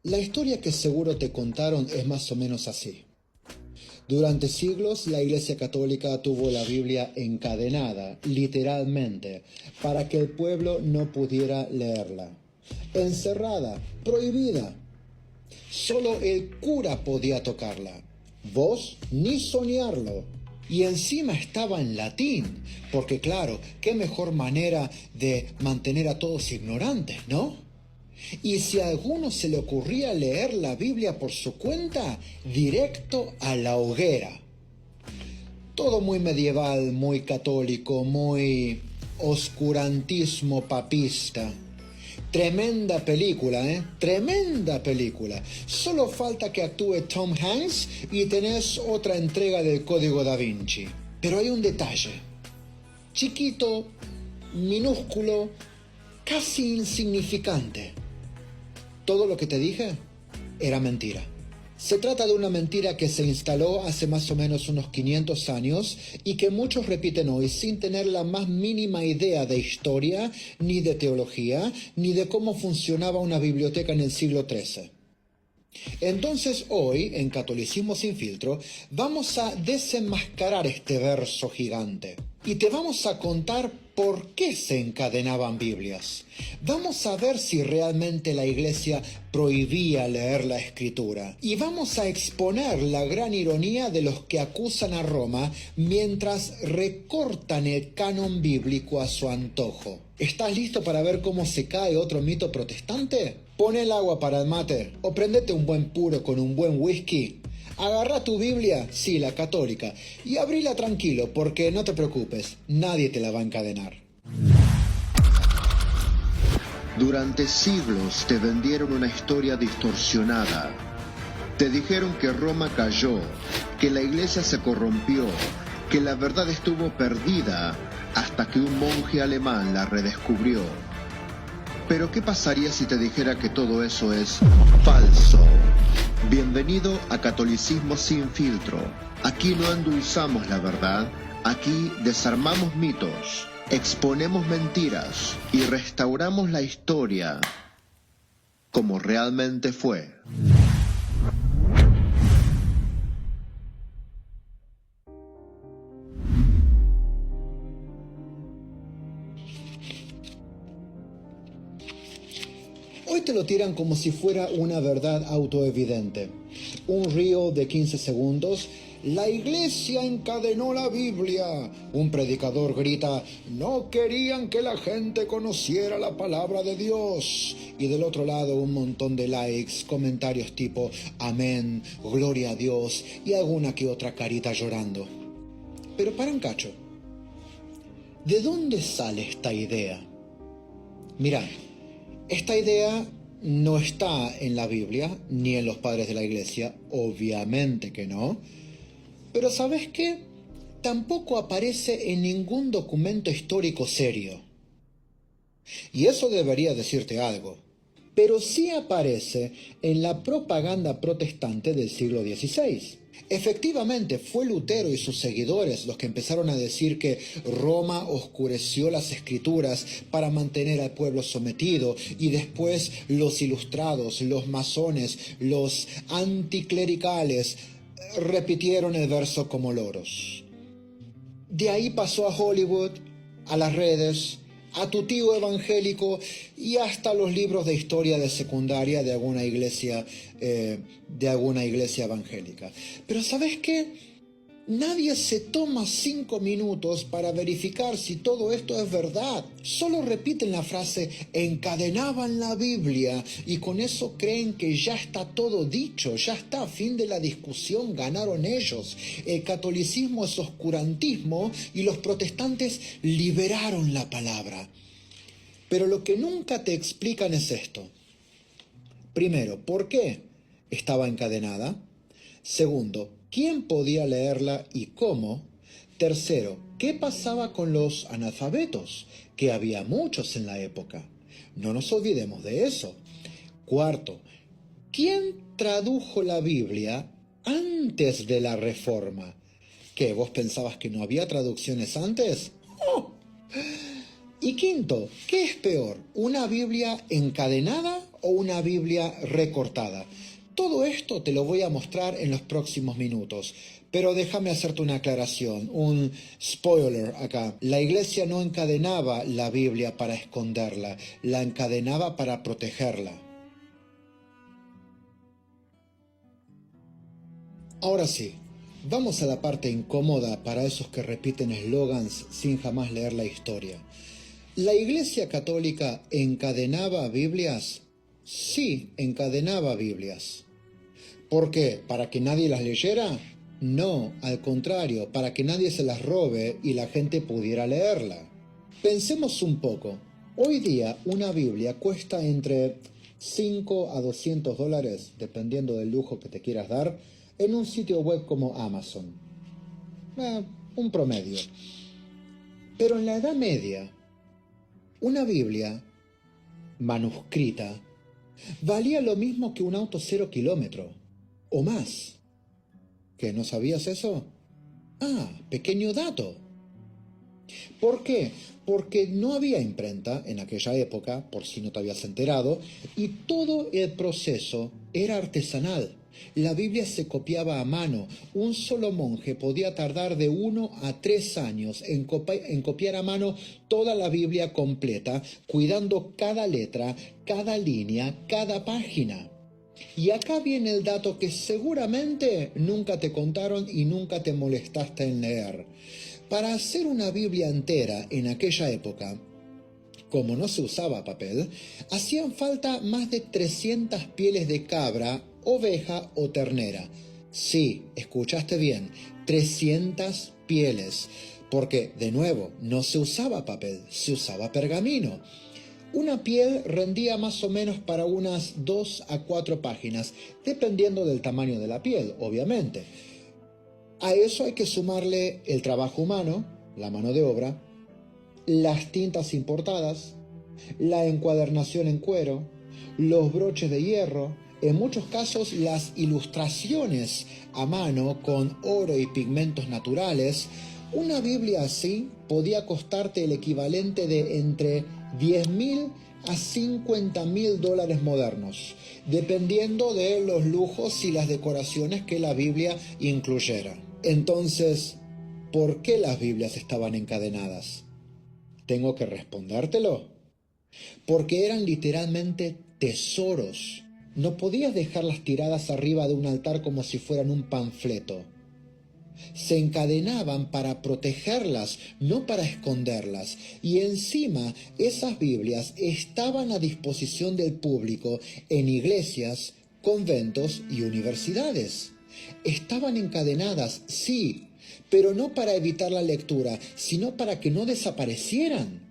La historia que seguro te contaron es más o menos así. Durante siglos la Iglesia Católica tuvo la Biblia encadenada, literalmente, para que el pueblo no pudiera leerla. Encerrada, prohibida. Solo el cura podía tocarla. Vos ni soñarlo. Y encima estaba en latín, porque claro, qué mejor manera de mantener a todos ignorantes, ¿no? Y si a alguno se le ocurría leer la Biblia por su cuenta, directo a la hoguera. Todo muy medieval, muy católico, muy oscurantismo papista. Tremenda película, ¿eh? Tremenda película. Solo falta que actúe Tom Hanks y tenés otra entrega del Código Da Vinci. Pero hay un detalle. Chiquito, minúsculo, casi insignificante. Todo lo que te dije era mentira. Se trata de una mentira que se instaló hace más o menos unos 500 años y que muchos repiten hoy sin tener la más mínima idea de historia, ni de teología, ni de cómo funcionaba una biblioteca en el siglo XIII. Entonces hoy, en Catolicismo sin filtro, vamos a desenmascarar este verso gigante. Y te vamos a contar por qué se encadenaban Biblias. Vamos a ver si realmente la Iglesia prohibía leer la Escritura. Y vamos a exponer la gran ironía de los que acusan a Roma mientras recortan el canon bíblico a su antojo. ¿Estás listo para ver cómo se cae otro mito protestante? Pon el agua para el mate o prendete un buen puro con un buen whisky. Agarra tu Biblia, sí, la católica, y abrila tranquilo, porque no te preocupes, nadie te la va a encadenar. Durante siglos te vendieron una historia distorsionada. Te dijeron que Roma cayó, que la iglesia se corrompió, que la verdad estuvo perdida hasta que un monje alemán la redescubrió. Pero ¿qué pasaría si te dijera que todo eso es falso? Bienvenido a Catolicismo sin filtro. Aquí no endulzamos la verdad, aquí desarmamos mitos, exponemos mentiras y restauramos la historia como realmente fue. Hoy te lo tiran como si fuera una verdad autoevidente. Un reel de 15 segundos. La iglesia encadenó la Biblia. Un predicador grita, no querían que la gente conociera la palabra de Dios. Y del otro lado un montón de likes, comentarios tipo, amén, gloria a Dios y alguna que otra carita llorando. Pero para un cacho, ¿de dónde sale esta idea? Mirá, esta idea no está en la Biblia, ni en los padres de la iglesia, obviamente que no. Pero ¿sabes qué? Tampoco aparece en ningún documento histórico serio. Y eso debería decirte algo. Pero sí aparece en la propaganda protestante del siglo XVI. Efectivamente, fue Lutero y sus seguidores los que empezaron a decir que Roma oscureció las escrituras para mantener al pueblo sometido, y después los ilustrados, los masones, los anticlericales repitieron el verso como loros. De ahí pasó a Hollywood, a las redes, a tu tío evangélico y hasta los libros de historia de secundaria de alguna iglesia evangélica. Pero ¿sabes qué? Nadie se toma 5 minutos para verificar si todo esto es verdad. Solo repiten la frase, encadenaban la Biblia, y con eso creen que ya está todo dicho, ya está, fin de la discusión, ganaron ellos. El catolicismo es oscurantismo y los protestantes liberaron la palabra. Pero lo que nunca te explican es esto. Primero, ¿por qué estaba encadenada? Segundo, ¿quién podía leerla y cómo? Tercero, ¿qué pasaba con los analfabetos? Que había muchos en la época. No nos olvidemos de eso. Cuarto, ¿quién tradujo la Biblia antes de la Reforma? ¿Qué, vos pensabas que no había traducciones antes? ¡Oh! Y quinto, ¿qué es peor? ¿Una Biblia encadenada o una Biblia recortada? Todo esto te lo voy a mostrar en los próximos minutos, pero déjame hacerte una aclaración, un spoiler acá. La iglesia no encadenaba la Biblia para esconderla, la encadenaba para protegerla. Ahora sí, vamos a la parte incómoda para esos que repiten eslogans sin jamás leer la historia. ¿La Iglesia Católica encadenaba Biblias? Sí, encadenaba Biblias. ¿Por qué? ¿Para que nadie las leyera? No, al contrario, para que nadie se las robe y la gente pudiera leerla. Pensemos un poco. Hoy día una Biblia cuesta entre 5 a $200, dependiendo del lujo que te quieras dar, en un sitio web como Amazon. Un promedio. Pero en la Edad Media, una Biblia manuscrita valía lo mismo que un auto 0 kilómetro, o más. ¿Qué, no sabías eso? Pequeño dato. ¿Por qué? Porque no había imprenta en aquella época, por si no te habías enterado, y todo el proceso era artesanal. La Biblia se copiaba a mano. Un solo monje podía tardar de 1 a 3 años en copiar a mano toda la Biblia completa, cuidando cada letra, cada línea, cada página. Y acá viene el dato que seguramente nunca te contaron y nunca te molestaste en leer. Para hacer una Biblia entera en aquella época, como no se usaba papel, hacían falta más de 300 pieles de cabra, oveja o ternera. Sí, escuchaste bien, 300 pieles. Porque, de nuevo, no se usaba papel, se usaba pergamino. Una piel rendía más o menos para unas 2 a 4 páginas, dependiendo del tamaño de la piel, obviamente. A eso hay que sumarle el trabajo humano, la mano de obra, las tintas importadas, la encuadernación en cuero, los broches de hierro, en muchos casos las ilustraciones a mano con oro y pigmentos naturales. Una Biblia así podía costarte el equivalente de entre $10,000 a $50,000 modernos, dependiendo de los lujos y las decoraciones que la Biblia incluyera. Entonces, ¿por qué las Biblias estaban encadenadas? ¿Tengo que respondértelo? Porque eran literalmente tesoros. No podías dejarlas tiradas arriba de un altar como si fueran un panfleto. Se encadenaban para protegerlas, no para esconderlas. Y encima, esas Biblias estaban a disposición del público en iglesias, conventos y universidades. Estaban encadenadas, sí, pero no para evitar la lectura, sino para que no desaparecieran.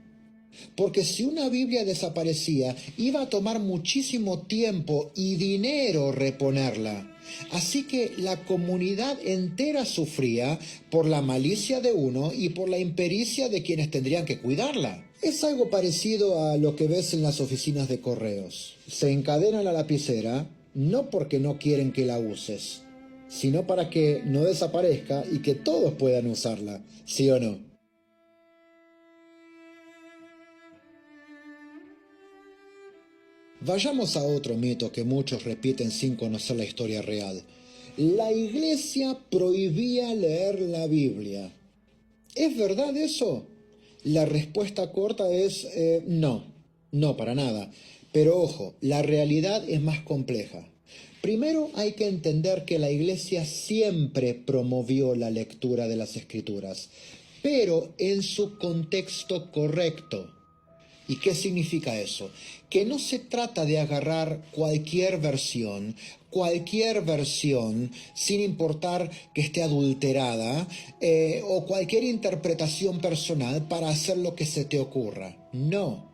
Porque si una Biblia desaparecía, iba a tomar muchísimo tiempo y dinero reponerla. Así que la comunidad entera sufría por la malicia de uno y por la impericia de quienes tendrían que cuidarla. Es algo parecido a lo que ves en las oficinas de correos. Se encadena la lapicera, no porque no quieren que la uses, sino para que no desaparezca y que todos puedan usarla, ¿sí o no? Vayamos a otro mito que muchos repiten sin conocer la historia real. La iglesia prohibía leer la Biblia. ¿Es verdad eso? La respuesta corta es no para nada. Pero ojo, la realidad es más compleja. Primero hay que entender que la iglesia siempre promovió la lectura de las escrituras, pero en su contexto correcto. ¿Y qué significa eso? Que no se trata de agarrar cualquier versión, sin importar que esté adulterada, o cualquier interpretación personal para hacer lo que se te ocurra. No.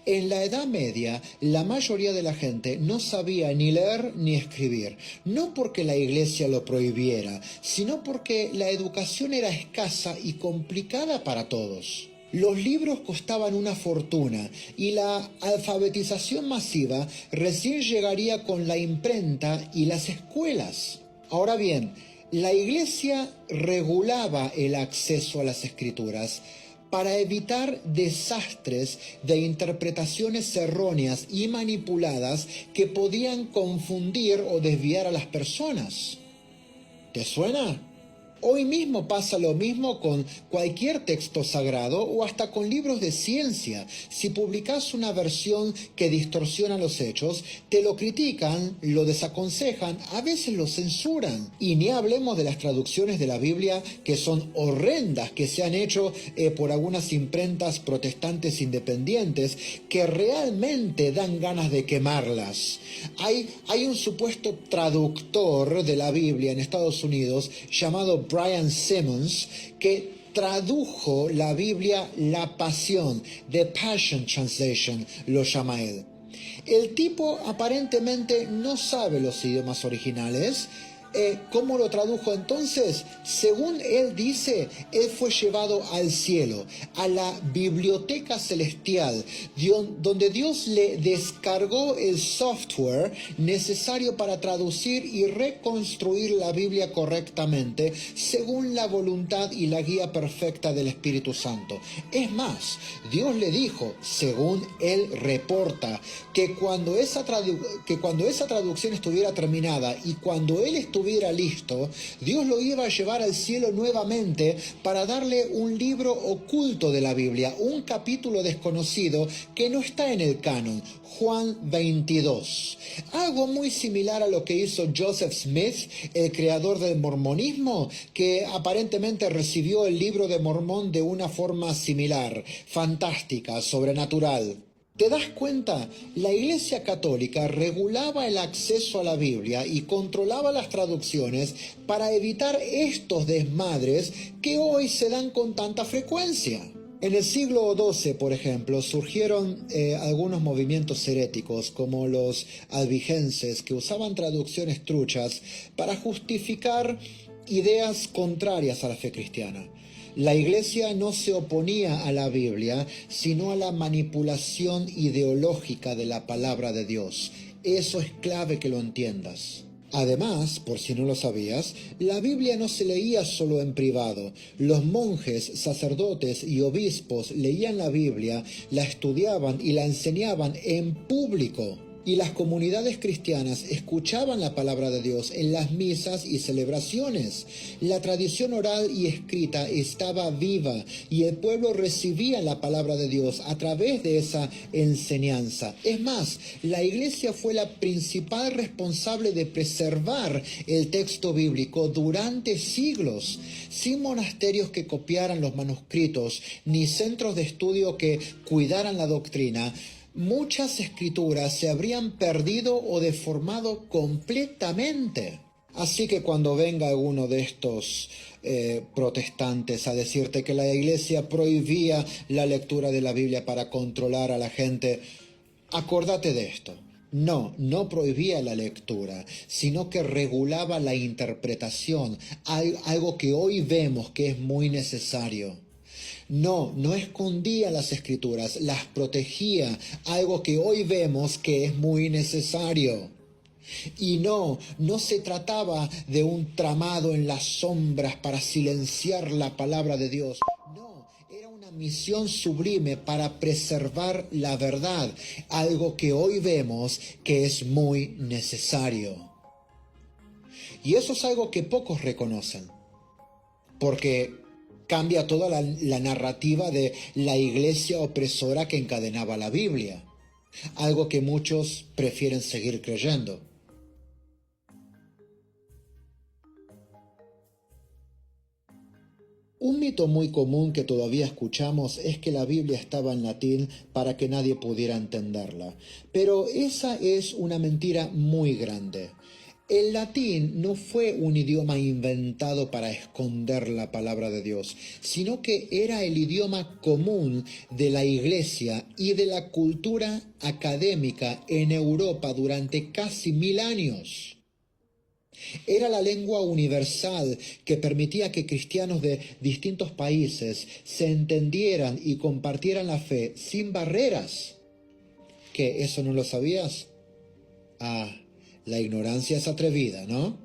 En la Edad Media, la mayoría de la gente no sabía ni leer ni escribir, no porque la iglesia lo prohibiera, sino porque la educación era escasa y complicada para todos. Los libros costaban una fortuna y la alfabetización masiva recién llegaría con la imprenta y las escuelas. Ahora bien, la iglesia regulaba el acceso a las escrituras, para evitar desastres de interpretaciones erróneas y manipuladas que podían confundir o desviar a las personas. ¿Te suena? Hoy mismo pasa lo mismo con cualquier texto sagrado o hasta con libros de ciencia. Si publicas una versión que distorsiona los hechos, te lo critican, lo desaconsejan, a veces lo censuran. Y ni hablemos de las traducciones de la Biblia que son horrendas, que se han hecho por algunas imprentas protestantes independientes que realmente dan ganas de quemarlas. Hay un supuesto traductor de la Biblia en Estados Unidos llamado Brian Simmons, que tradujo la Biblia La Pasión, The Passion Translation, lo llama él. El tipo aparentemente no sabe los idiomas originales. ¿Cómo lo tradujo entonces? Según él dice, él fue llevado al cielo, a la biblioteca celestial, donde Dios le descargó el software necesario para traducir y reconstruir la Biblia correctamente, según la voluntad y la guía perfecta del Espíritu Santo. Es más, Dios le dijo, según él reporta, que cuando esa traducción estuviera terminada y cuando él estuviera listo, Dios lo iba a llevar al cielo nuevamente para darle un libro oculto de la Biblia, un capítulo desconocido que no está en el canon, Juan 22. Algo muy similar a lo que hizo Joseph Smith, el creador del mormonismo, que aparentemente recibió el libro de Mormón de una forma similar, fantástica, sobrenatural. ¿Te das cuenta? La Iglesia Católica regulaba el acceso a la Biblia y controlaba las traducciones para evitar estos desmadres que hoy se dan con tanta frecuencia. En el siglo XII, por ejemplo, surgieron algunos movimientos heréticos como los albigenses que usaban traducciones truchas para justificar ideas contrarias a la fe cristiana. La Iglesia no se oponía a la Biblia, sino a la manipulación ideológica de la palabra de Dios. Eso es clave que lo entiendas. Además, por si no lo sabías, la Biblia no se leía solo en privado. Los monjes, sacerdotes y obispos leían la Biblia, la estudiaban y la enseñaban en público. Y las comunidades cristianas escuchaban la palabra de Dios en las misas y celebraciones. La tradición oral y escrita estaba viva y el pueblo recibía la palabra de Dios a través de esa enseñanza. Es más, la Iglesia fue la principal responsable de preservar el texto bíblico durante siglos. Sin monasterios que copiaran los manuscritos, ni centros de estudio que cuidaran la doctrina, muchas escrituras se habrían perdido o deformado completamente. Así que cuando venga alguno de estos protestantes a decirte que la Iglesia prohibía la lectura de la Biblia para controlar a la gente, acordate de esto. No prohibía la lectura, sino que regulaba la interpretación, algo que hoy vemos que es muy necesario. No escondía las escrituras, las protegía, algo que hoy vemos que es muy necesario. Y no se trataba de un tramado en las sombras para silenciar la palabra de Dios. No, era una misión sublime para preservar la verdad, algo que hoy vemos que es muy necesario. Y eso es algo que pocos reconocen, porque cambia toda la narrativa de la iglesia opresora que encadenaba la Biblia, algo que muchos prefieren seguir creyendo. Un mito muy común que todavía escuchamos es que la Biblia estaba en latín para que nadie pudiera entenderla, pero esa es una mentira muy grande. El latín no fue un idioma inventado para esconder la palabra de Dios, sino que era el idioma común de la Iglesia y de la cultura académica en Europa durante casi 1000 años. Era la lengua universal que permitía que cristianos de distintos países se entendieran y compartieran la fe sin barreras. ¿Qué? ¿Eso no lo sabías? La ignorancia es atrevida, ¿no?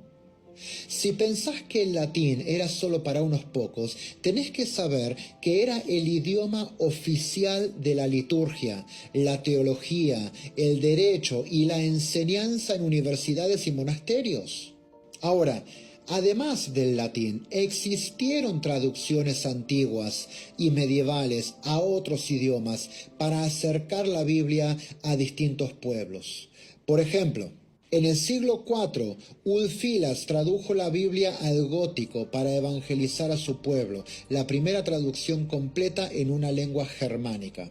Si pensás que el latín era solo para unos pocos, tenés que saber que era el idioma oficial de la liturgia, la teología, el derecho y la enseñanza en universidades y monasterios. Ahora, además del latín, existieron traducciones antiguas y medievales a otros idiomas para acercar la Biblia a distintos pueblos. Por ejemplo, en el siglo IV, Ulfilas tradujo la Biblia al gótico para evangelizar a su pueblo, la primera traducción completa en una lengua germánica.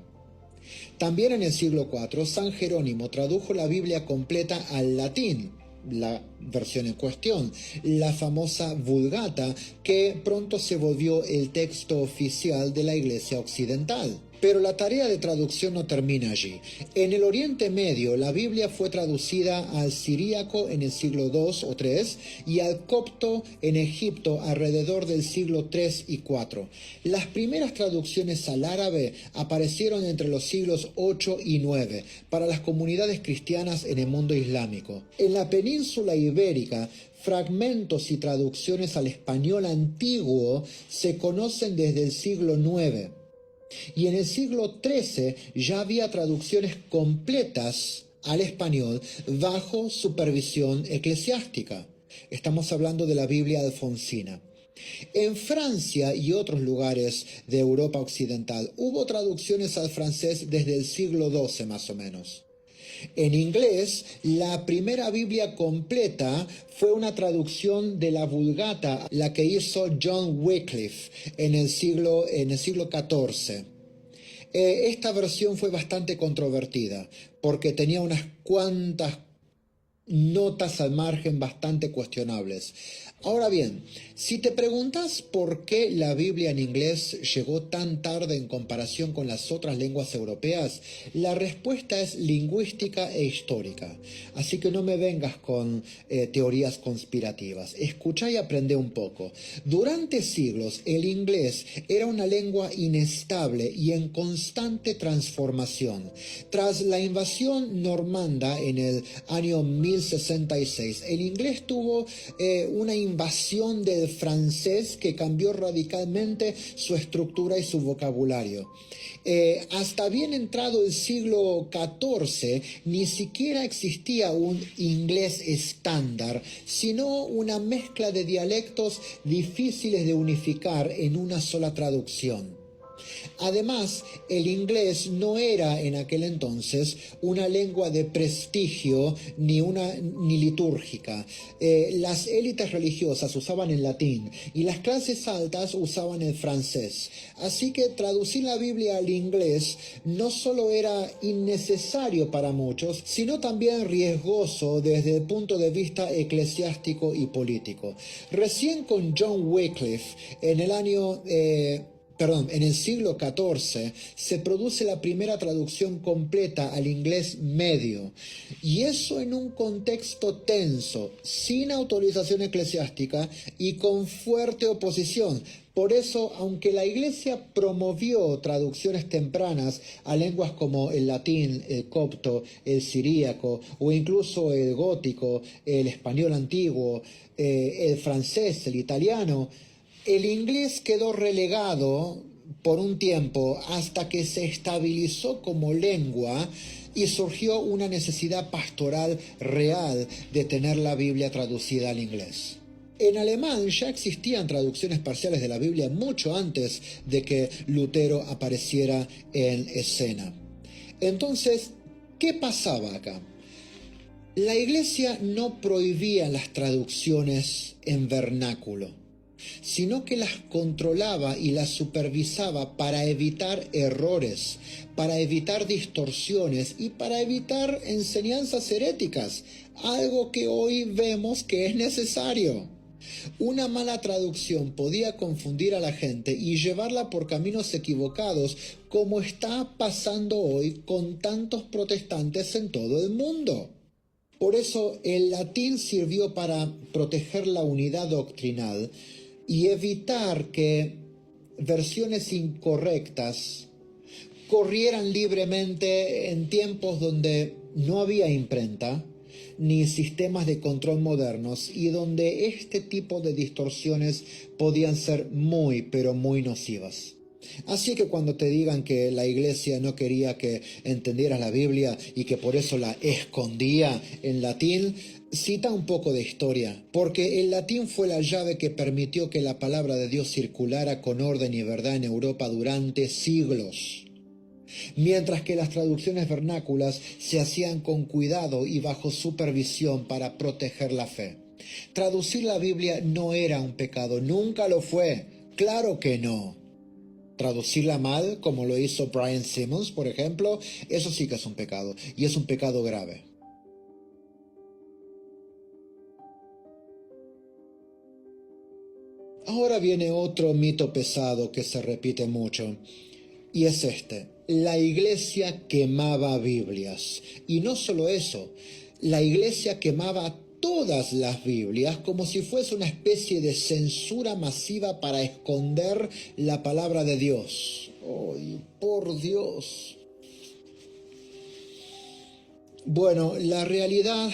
También en el siglo IV, San Jerónimo tradujo la Biblia completa al latín, la versión en cuestión, la famosa Vulgata, que pronto se volvió el texto oficial de la Iglesia Occidental. Pero la tarea de traducción no termina allí. En el Oriente Medio, la Biblia fue traducida al siríaco en el siglo II o III y al copto en Egipto alrededor del siglo III y IV. Las primeras traducciones al árabe aparecieron entre los siglos VIII y IX para las comunidades cristianas en el mundo islámico. En la península ibérica, fragmentos y traducciones al español antiguo se conocen desde el siglo IX. Y en el siglo XIII ya había traducciones completas al español bajo supervisión eclesiástica. Estamos hablando de la Biblia alfonsina. En Francia y otros lugares de Europa occidental hubo traducciones al francés desde el siglo XII más o menos. En inglés, la primera Biblia completa fue una traducción de la Vulgata, la que hizo John Wycliffe en el siglo XIV. Esta versión fue bastante controvertida porque tenía unas cuantas notas al margen bastante cuestionables. Ahora bien, si te preguntas por qué la Biblia en inglés llegó tan tarde en comparación con las otras lenguas europeas, la respuesta es lingüística e histórica. Así que no me vengas con teorías conspirativas. Escucha y aprende un poco. Durante siglos, el inglés era una lengua inestable y en constante transformación. Tras la invasión normanda en el año 1066, el inglés tuvo una invasión del francés que cambió radicalmente su estructura y su vocabulario. Hasta bien entrado el siglo XIV, ni siquiera existía un inglés estándar, sino una mezcla de dialectos difíciles de unificar en una sola traducción. Además, el inglés no era en aquel entonces una lengua de prestigio ni litúrgica. Las élites religiosas usaban el latín y las clases altas usaban el francés. Así que traducir la Biblia al inglés no solo era innecesario para muchos, sino también riesgoso desde el punto de vista eclesiástico y político. Recién con John Wycliffe, en el siglo XIV, se produce la primera traducción completa al inglés medio, y eso en un contexto tenso, sin autorización eclesiástica y con fuerte oposición. Por eso, aunque la Iglesia promovió traducciones tempranas a lenguas como el latín, el copto, el siríaco o incluso el gótico, el español antiguo, el francés, el italiano, el inglés quedó relegado por un tiempo hasta que se estabilizó como lengua y surgió una necesidad pastoral real de tener la Biblia traducida al inglés. En alemán ya existían traducciones parciales de la Biblia mucho antes de que Lutero apareciera en escena. Entonces, ¿qué pasaba acá? La Iglesia no prohibía las traducciones en vernáculo, sino que las controlaba y las supervisaba para evitar errores, para evitar distorsiones y para evitar enseñanzas heréticas, algo que hoy vemos que es necesario. Una mala traducción podía confundir a la gente y llevarla por caminos equivocados, como está pasando hoy con tantos protestantes en todo el mundo. Por eso el latín sirvió para proteger la unidad doctrinal y evitar que versiones incorrectas corrieran libremente en tiempos donde no había imprenta, ni sistemas de control modernos y donde este tipo de distorsiones podían ser muy, pero muy nocivas. Así que cuando te digan que la iglesia no quería que entendieras la Biblia y que por eso la escondía en latín, cita un poco de historia, porque el latín fue la llave que permitió que la palabra de Dios circulara con orden y verdad en Europa durante siglos, mientras que las traducciones vernáculas se hacían con cuidado y bajo supervisión para proteger la fe. Traducir la Biblia no era un pecado, nunca lo fue, claro que no. Traducirla mal, como lo hizo Brian Simmons, por ejemplo, eso sí que es un pecado, y es un pecado grave. Ahora viene otro mito pesado que se repite mucho, y es este: la iglesia quemaba Biblias. Y no solo eso, la iglesia quemaba todas las Biblias como si fuese una especie de censura masiva para esconder la palabra de Dios. ¡Ay, por Dios! Bueno, la realidad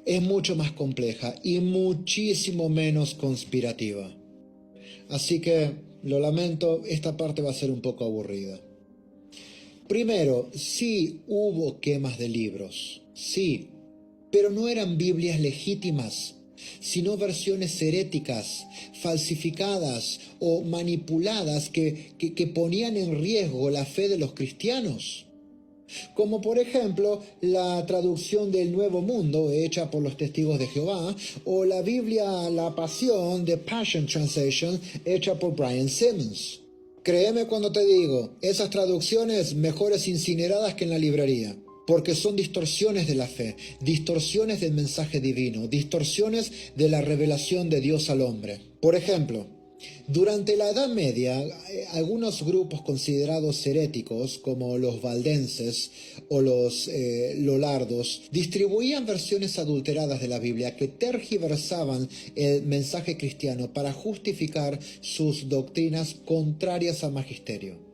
es mucho más compleja y muchísimo menos conspirativa. Así que, lo lamento, esta parte va a ser un poco aburrida. Primero, sí hubo quemas de libros, sí, pero no eran Biblias legítimas, sino versiones heréticas, falsificadas o manipuladas que ponían en riesgo la fe de los cristianos. Como por ejemplo la traducción del Nuevo Mundo hecha por los Testigos de Jehová o la Biblia La Pasión de Passion Translation hecha por Brian Simmons. Créeme cuando te digo, esas traducciones mejores incineradas que en la librería, porque son distorsiones de la fe, distorsiones del mensaje divino, distorsiones de la revelación de Dios al hombre. Por ejemplo, durante la Edad Media, algunos grupos considerados heréticos, como los valdenses o los lollardos, distribuían versiones adulteradas de la Biblia que tergiversaban el mensaje cristiano para justificar sus doctrinas contrarias al magisterio.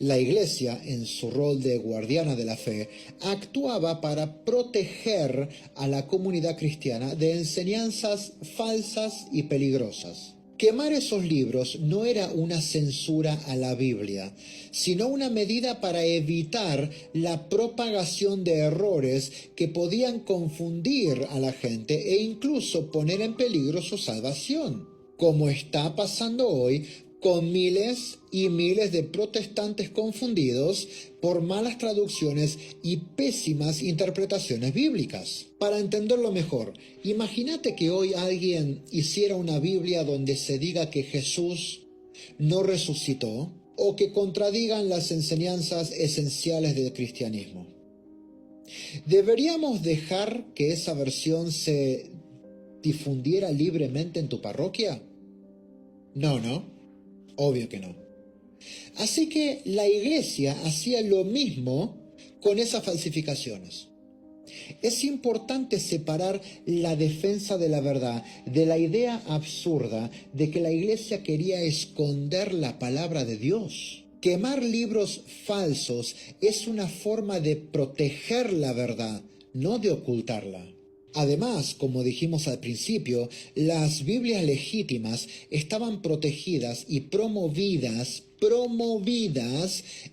La Iglesia, en su rol de guardiana de la fe, actuaba para proteger a la comunidad cristiana de enseñanzas falsas y peligrosas. Quemar esos libros no era una censura a la Biblia, sino una medida para evitar la propagación de errores que podían confundir a la gente e incluso poner en peligro su salvación, como está pasando hoy con miles y miles de protestantes confundidos por malas traducciones y pésimas interpretaciones bíblicas. Para entenderlo mejor, imagínate que hoy alguien hiciera una Biblia donde se diga que Jesús no resucitó o que contradigan las enseñanzas esenciales del cristianismo. ¿Deberíamos dejar que esa versión se difundiera libremente en tu parroquia? No. Obvio que no. Así que la Iglesia hacía lo mismo con esas falsificaciones. Es importante separar la defensa de la verdad de la idea absurda de que la Iglesia quería esconder la palabra de Dios. Quemar libros falsos es una forma de proteger la verdad, no de ocultarla. Además, como dijimos al principio, las Biblias legítimas estaban protegidas y promovidas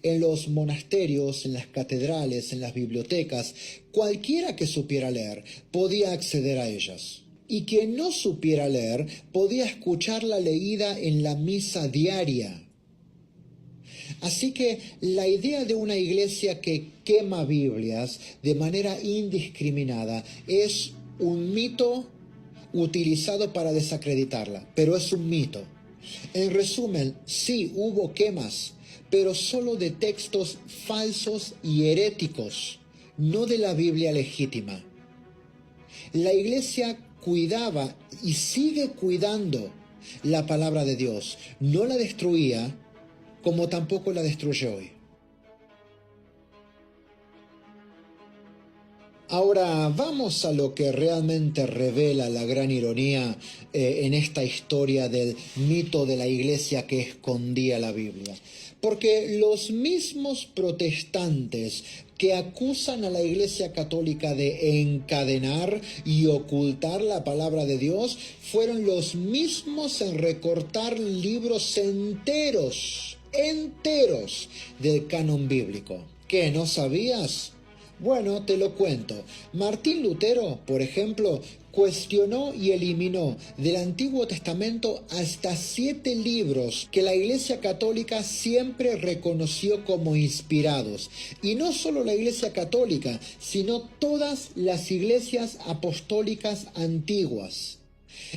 en los monasterios, en las catedrales, en las bibliotecas. Cualquiera que supiera leer podía acceder a ellas. Y quien no supiera leer podía escucharla leída en la misa diaria. Así que la idea de una iglesia que quema Biblias de manera indiscriminada es un mito utilizado para desacreditarla, pero es un mito. En resumen, sí hubo quemas, pero solo de textos falsos y heréticos, no de la Biblia legítima. La iglesia cuidaba y sigue cuidando la palabra de Dios, no la destruía, como tampoco la destruye hoy. Ahora vamos a lo que realmente revela la gran ironía en esta historia del mito de la iglesia que escondía la Biblia. Porque los mismos protestantes que acusan a la Iglesia Católica de encadenar y ocultar la palabra de Dios fueron los mismos en recortar libros enteros del canon bíblico. ¿Qué, no sabías? Bueno, te lo cuento. Martín Lutero, por ejemplo, cuestionó y eliminó del Antiguo Testamento hasta 7 libros que la Iglesia Católica siempre reconoció como inspirados. Y no solo la Iglesia Católica, sino todas las iglesias apostólicas antiguas.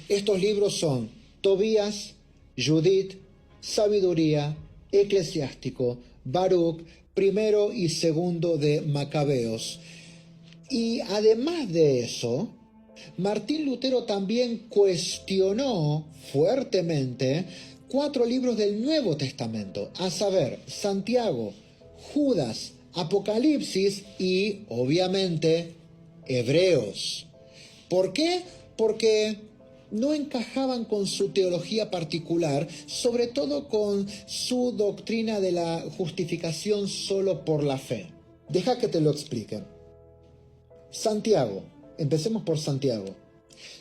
Estos libros son Tobías, Judith, Sabiduría, Eclesiástico, Baruch, primero y segundo de Macabeos. Y además de eso, Martín Lutero también cuestionó fuertemente 4 libros del Nuevo Testamento, a saber, Santiago, Judas, Apocalipsis y, obviamente, Hebreos. ¿Por qué? Porque no encajaban con su teología particular, sobre todo con su doctrina de la justificación solo por la fe. Deja que te lo explique. Santiago, empecemos por Santiago.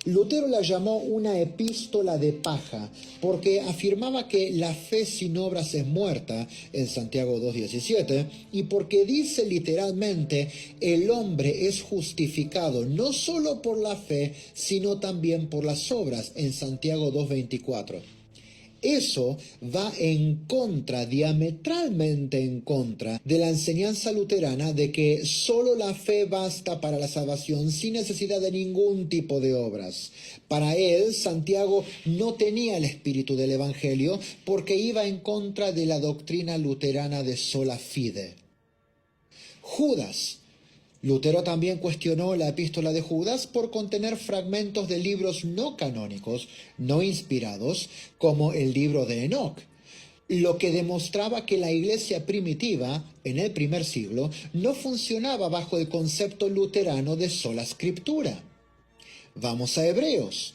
Lutero la llamó una epístola de paja porque afirmaba que la fe sin obras es muerta en Santiago 2:17 y porque dice literalmente el hombre es justificado no solo por la fe sino también por las obras en Santiago 2:24. Eso va en contra, diametralmente en contra, de la enseñanza luterana de que solo la fe basta para la salvación sin necesidad de ningún tipo de obras. Para él, Santiago no tenía el espíritu del Evangelio porque iba en contra de la doctrina luterana de sola fide. Judas. Lutero también cuestionó la epístola de Judas por contener fragmentos de libros no canónicos, no inspirados, como el libro de Enoc, lo que demostraba que la iglesia primitiva, en el primer siglo, no funcionaba bajo el concepto luterano de sola escritura. Vamos a Hebreos.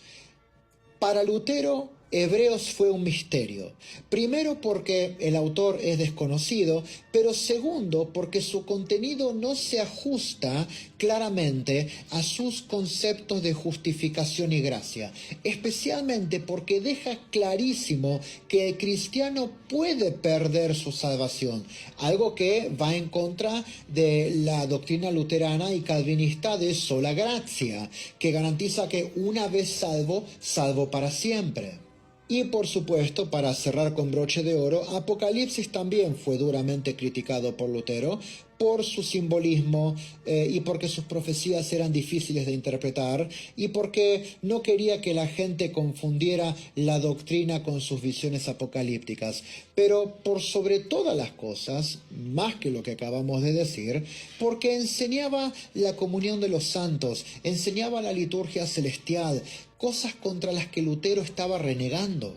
Para Lutero, Hebreos fue un misterio. Primero porque el autor es desconocido, pero segundo porque su contenido no se ajusta claramente a sus conceptos de justificación y gracia, especialmente porque deja clarísimo que el cristiano puede perder su salvación, algo que va en contra de la doctrina luterana y calvinista de sola gratia, que garantiza que una vez salvo, salvo para siempre. Y por supuesto, para cerrar con broche de oro, Apocalipsis también fue duramente criticado por Lutero por su simbolismo y porque sus profecías eran difíciles de interpretar y porque no quería que la gente confundiera la doctrina con sus visiones apocalípticas. Pero por sobre todas las cosas, más que lo que acabamos de decir, porque enseñaba la comunión de los santos, enseñaba la liturgia celestial, cosas contra las que Lutero estaba renegando.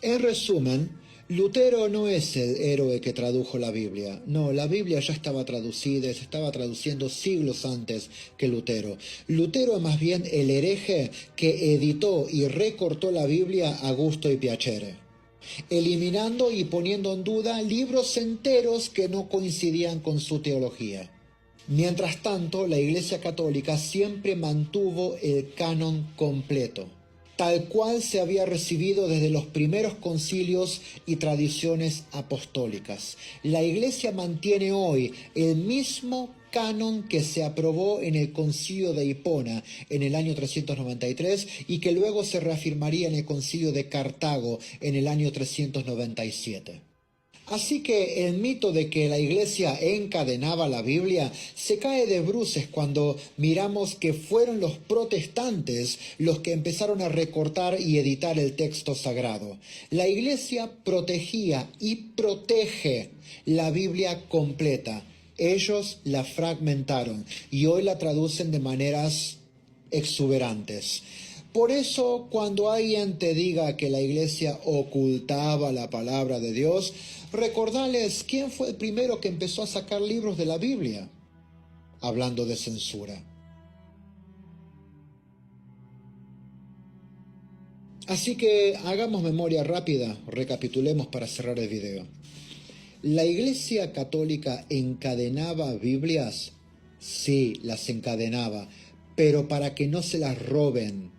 En resumen, Lutero no es el héroe que tradujo la Biblia. No, la Biblia ya estaba traducida, se estaba traduciendo siglos antes que Lutero. Lutero es más bien el hereje que editó y recortó la Biblia a gusto y piacere, eliminando y poniendo en duda libros enteros que no coincidían con su teología. Mientras tanto, la Iglesia Católica siempre mantuvo el canon completo, tal cual se había recibido desde los primeros concilios y tradiciones apostólicas. La Iglesia mantiene hoy el mismo canon que se aprobó en el concilio de Hipona en el año 393 y que luego se reafirmaría en el concilio de Cartago en el año 397. Así que el mito de que la Iglesia encadenaba la Biblia se cae de bruces cuando miramos que fueron los protestantes los que empezaron a recortar y editar el texto sagrado. La Iglesia protegía y protege la Biblia completa. Ellos la fragmentaron y hoy la traducen de maneras exuberantes. Por eso, cuando alguien te diga que la Iglesia ocultaba la palabra de Dios, recordales quién fue el primero que empezó a sacar libros de la Biblia, hablando de censura. Así que hagamos memoria rápida, recapitulemos para cerrar el video. ¿La Iglesia Católica encadenaba Biblias? Sí, las encadenaba, pero para que no se las roben.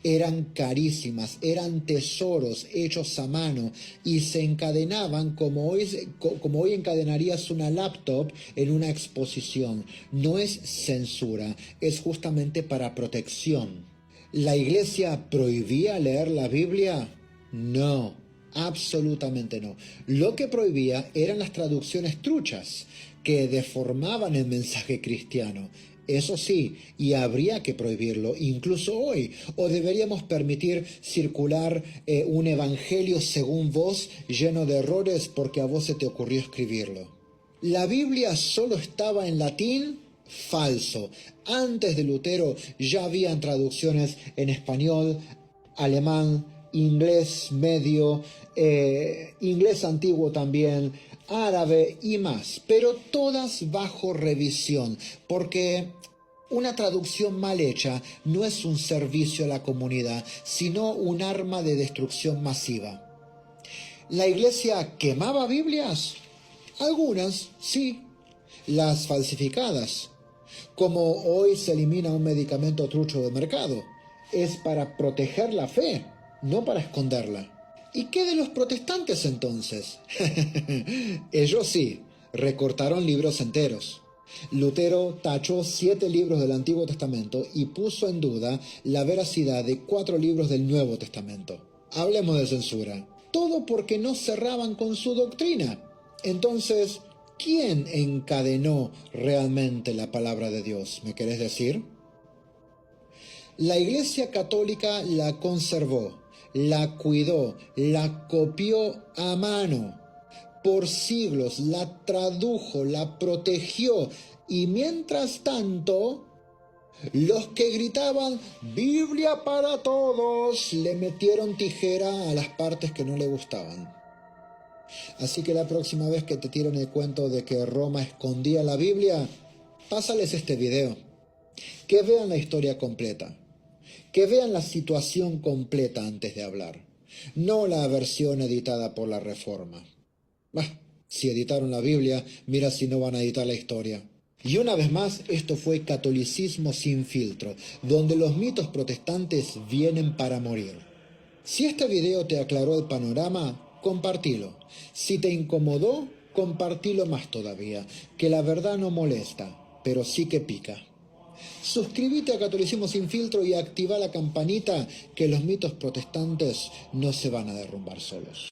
Eran carísimas, eran tesoros hechos a mano y se encadenaban como hoy encadenarías una laptop en una exposición. No es censura, es justamente para protección. ¿La Iglesia prohibía leer la Biblia? No, absolutamente no. Lo que prohibía eran las traducciones truchas, que deformaban el mensaje cristiano. Eso sí, y habría que prohibirlo, incluso hoy, o deberíamos permitir circular un evangelio según vos lleno de errores porque a vos se te ocurrió escribirlo. ¿La Biblia solo estaba en latín? Falso. Antes de Lutero ya habían traducciones en español, alemán, inglés medio, inglés antiguo también, árabe y más, pero todas bajo revisión, porque una traducción mal hecha no es un servicio a la comunidad, sino un arma de destrucción masiva. ¿La Iglesia quemaba Biblias? Algunas, sí. Las falsificadas. Como hoy se elimina un medicamento trucho del mercado, es para proteger la fe, no para esconderla. ¿Y qué de los protestantes entonces? Ellos sí, recortaron libros enteros. Lutero tachó 7 libros del Antiguo Testamento y puso en duda la veracidad de 4 libros del Nuevo Testamento. Hablemos de censura. Todo porque no cerraban con su doctrina. Entonces, ¿quién encadenó realmente la palabra de Dios? ¿Me querés decir? La Iglesia Católica la conservó, la cuidó, la copió a mano. Por siglos la tradujo, la protegió y mientras tanto, los que gritaban «Biblia para todos» le metieron tijera a las partes que no le gustaban. Así que la próxima vez que te tiren el cuento de que Roma escondía la Biblia, pásales este video. Que vean la historia completa. Que vean la situación completa antes de hablar. No la versión editada por la Reforma. Si editaron la Biblia, mira si no van a editar la historia. Y una vez más, esto fue Catolicismo sin filtro, donde los mitos protestantes vienen para morir. Si este video te aclaró el panorama, compartilo. Si te incomodó, compartilo más todavía, que la verdad no molesta, pero sí que pica. Suscríbete a Catolicismo sin filtro y activa la campanita, que los mitos protestantes no se van a derrumbar solos.